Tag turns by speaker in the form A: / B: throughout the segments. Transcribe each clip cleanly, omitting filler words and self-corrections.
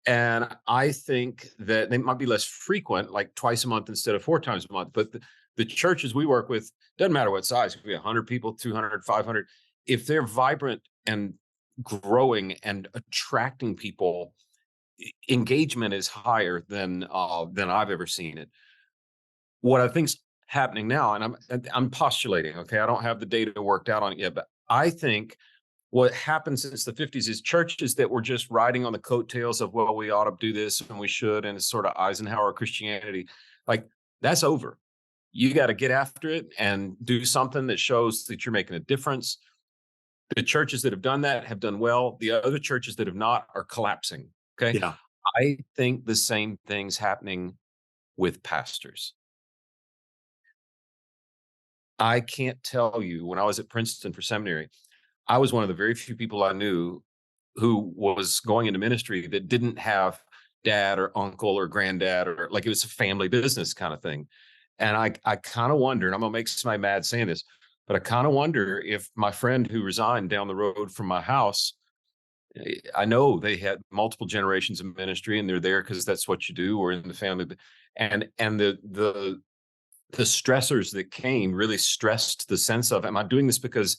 A: And I think that they might be less frequent, like twice a month instead of 4 times a month. But the churches we work with, doesn't matter what size, it could be 100 people, 200, 500. If they're vibrant and growing and attracting people, engagement is higher than I've ever seen it. What I think's happening now, and I'm postulating, okay, I don't have the data worked out on it yet, but I think what happened since the 50s is churches that were just riding on the coattails of, well, we ought to do this and we should, and it's sort of Eisenhower Christianity, like that's over. You got to get after it and do something that shows that you're making a difference. The churches that have done that have done well. The other churches that have not are collapsing. Okay.
B: Yeah.
A: I think the same thing's happening with pastors. I can't tell you, when I was at Princeton for seminary, I was one of the very few people I knew who was going into ministry that didn't have dad or uncle or granddad, or like it was a family business kind of thing. And I kind of wonder, and I'm gonna make somebody mad saying this, but I kind of wonder if my friend who resigned down the road from my house, I know they had multiple generations of ministry and they're there because that's what you do, or in the family. And the stressors that came really stressed the sense of, am I doing this because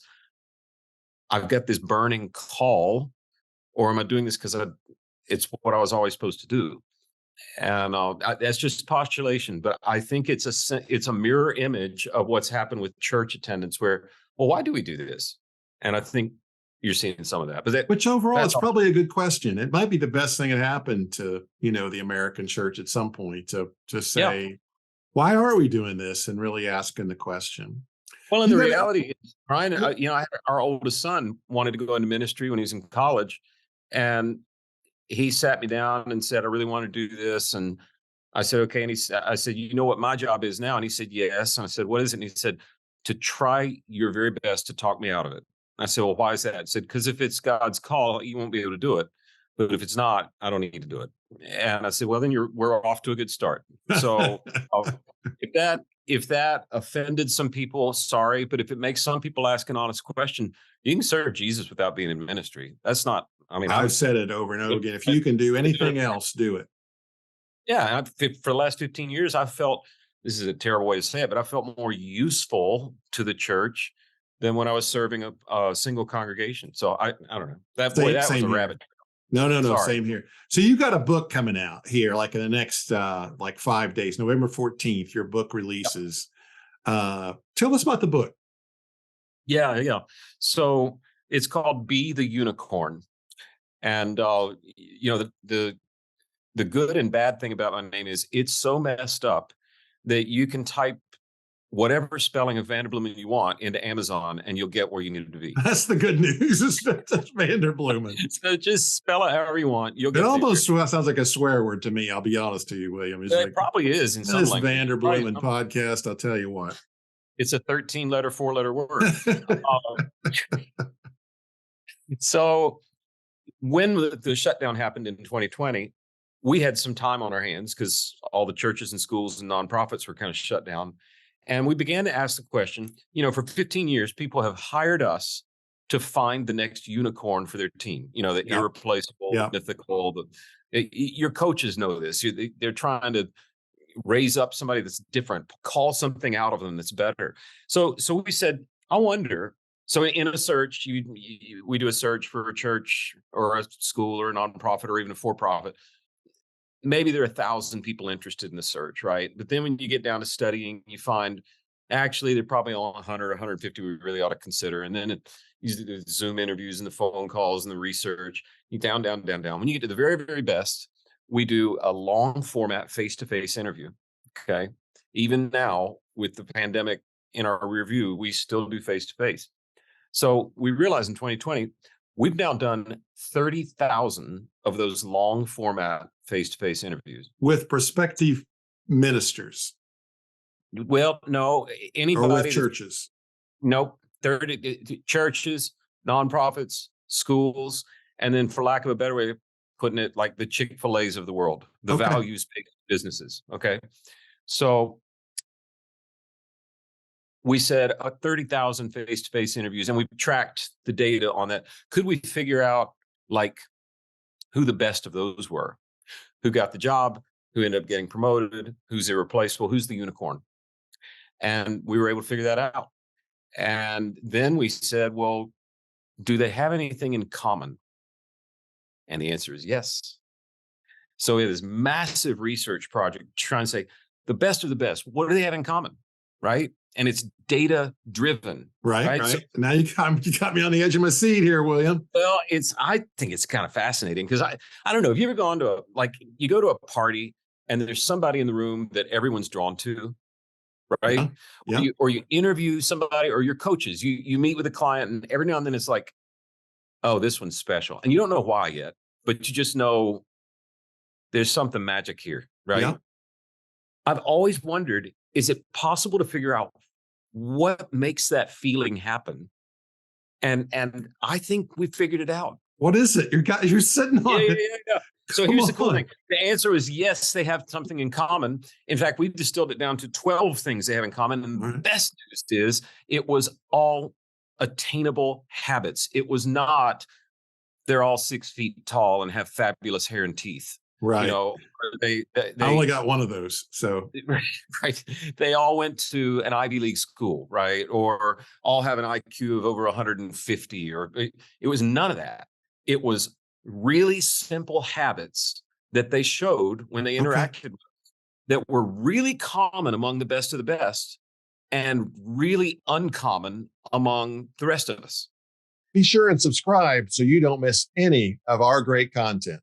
A: I've got this burning call, or am I doing this because it's what I was always supposed to do? And that's just postulation, but I think it's a mirror image of what's happened with church attendance. Where, well, why do we do this? And I think you're seeing some of that. But
B: Which overall,
A: that's
B: it's probably a good question. It might be the best thing that happened to, the American church at some point, to say,
A: yeah.
B: why are we doing this, and really asking the question.
A: Well, and
B: You
A: the
B: gotta-
A: reality is, Brian, our oldest son wanted to go into ministry when he was in college, and he sat me down and said, I really want to do this. And I said, okay. And I said, you know what my job is now? And he said, yes. And I said, what is it? And he said, to try your very best to talk me out of it. I said, well, why is that? I said, because if it's God's call, you won't be able to do it. But if it's not, I don't need to do it. And I said, well, then we're off to a good start. So if that offended some people, sorry. But if it makes some people ask an honest question, you can serve Jesus without being in ministry. That's not,
B: I've said it over and over again. If you can do anything else, do it.
A: Yeah. For the last 15 years, I felt, this is a terrible way to say it, but I felt more useful to the church than when I was serving a single congregation. So I don't know. That was a rabbit trail.
B: No,
A: Sorry.
B: same here. So you got a book coming out here, like in the next like 5 days, November 14th, your book releases. Tell us about the book.
A: Yeah. So it's called Be the Unicorn. And the good and bad thing about my name is it's so messed up that you can type whatever spelling of Vanderbloemen you want into Amazon and you'll get where you need to be.
B: That's the good news. It's Vanderbloemen.
A: So just spell it however you want. You'll get
B: it almost sounds like a swear word to me. I'll be honest to you, William.
A: It probably is in some language.
B: Vanderbloemen podcast. I'll tell you what.
A: It's a 13-letter, 4-letter word. So when the shutdown happened in 2020, we had some time on our hands because all the churches and schools and nonprofits were kind of shut down. And we began to ask the question, for 15 years, people have hired us to find the next unicorn for their team, the irreplaceable, mythical. Your coaches know this. They're trying to raise up somebody that's different, call something out of them that's better. So we said, I wonder. So in a search, we do a search for a church or a school or a nonprofit or even a for-profit. Maybe there are 1,000 people interested in the search, right? But then when you get down to studying, you find actually there are probably only 100, 150 we really ought to consider. And then the Zoom interviews and the phone calls and the research, you down. When you get to the very, very best, we do a long format face-to-face interview, okay? Even now with the pandemic in our review, we still do face-to-face. So we realized in 2020, we've now done 30,000 of those long format face-to-face interviews
B: with prospective ministers.
A: Well, no, anybody.
B: Or with churches.
A: Nope. 30 churches, nonprofits, schools, and then, for lack of a better way of putting it, like the Chick-fil-A's of the world, the values-based businesses. Okay. So we said 30,000 face-to-face interviews, and we tracked the data on that. Could we figure out like who the best of those were? who got the job, who ended up getting promoted, who's irreplaceable, who's the unicorn. And we were able to figure that out. And then we said, well, do they have anything in common? And the answer is yes. So we had this massive research project trying to say the best of the best. What do they have in common? Right. And it's data driven.
B: Right.
A: So,
B: now you got me on the edge of my seat here, William.
A: well, I think it's kind of fascinating because I don't know. Have you ever gone to you go to a party and there's somebody in the room that everyone's drawn to, right?
B: Yeah.
A: Or you interview somebody or your coaches, you meet with a client and every now and then it's like, oh, this one's special. And you don't know why yet, but you just know there's something magic here, right?
B: Yeah.
A: I've always wondered, is it possible to figure out what makes that feeling happen? And I think we figured it out.
B: What is it? You're sitting on it.
A: Yeah. So here's the cool thing. The answer is yes, they have something in common. In fact, we've distilled it down to 12 things they have in common. And the best news is it was all attainable habits. It was not, they're all 6 feet tall and have fabulous hair and teeth.
B: Right.
A: They
B: I only got one of those. So
A: right. They all went to an Ivy League school, right? Or all have an IQ of over 150, or it was none of that. It was really simple habits that they showed when they interacted with us that were really common among the best of the best and really uncommon among the rest of us.
B: be sure and subscribe so you don't miss any of our great content.